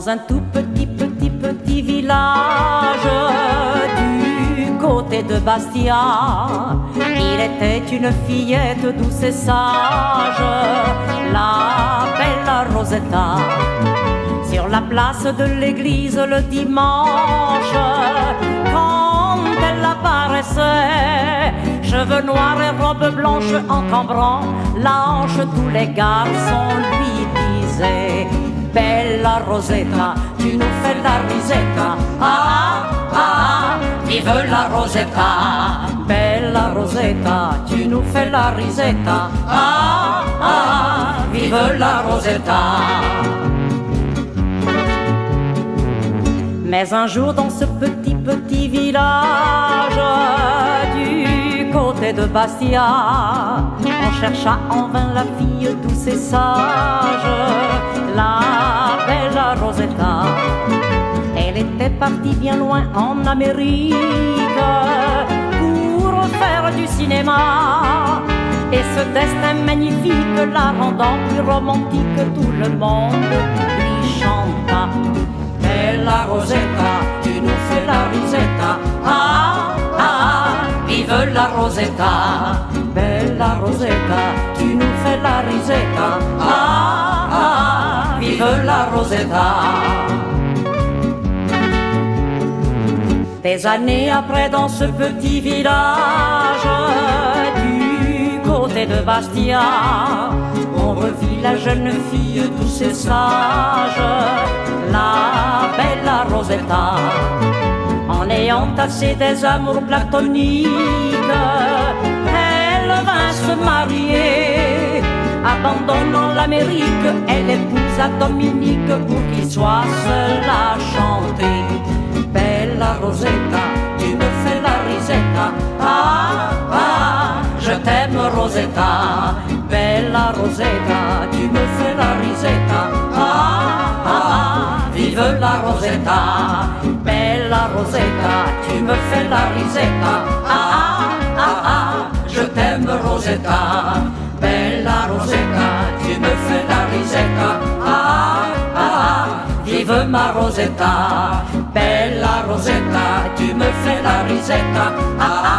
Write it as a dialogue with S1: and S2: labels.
S1: Dans un tout petit village du côté de Bastia, il était une fillette douce et sage, la belle Rosetta. Sur la place de l'église le dimanche, quand elle apparaissait, cheveux noirs et robe blanche encombrant la hanche, tous les garçons lui disaient: Bella Rosetta, tu nous fais la risetta. Ah, ah, ah, vive la Rosetta. Bella Rosetta, tu nous fais la risetta. Ah, ah, ah, vive la Rosetta. Mais un jour dans ce petit village du côté de Bastia, on chercha en vain la fille douce et sage, la belle Rosetta. Elle était partie bien loin en Amérique pour faire du cinéma, et ce destin magnifique la rendant plus romantique, tout le monde lui chanta: Bella Rosetta, tu nous fais la risetta. Ah, ah, ah, vive la Rosetta. Bella Rosetta, tu nous fais la risetta. Ah, ah, ah, vive la Rosetta. Des années après, dans ce petit village du côté de Bastia, on revit la jeune fille douce et sage, la bella Rosetta. En ayant tassé des amours platoniques, elle vint se marier. Abandonnant l'Amérique, elle épousa Dominique pour qu'il soit seul à chanter: Bella Rosetta, tu me fais la risetta. Ah, ah, je t'aime Rosetta. Bella Rosetta, tu me fais la risetta. Ah, ah, ah, vive la Rosetta. Bella Rosetta, tu me fais la risetta. Ah, ah, ah, ah, je t'aime Rosetta. Bella Rosetta, tu me fais la risetta. Ah, ah, ah, vive ma Rosetta. Bella Rosetta, tu me fais la risetta. Ah, ah,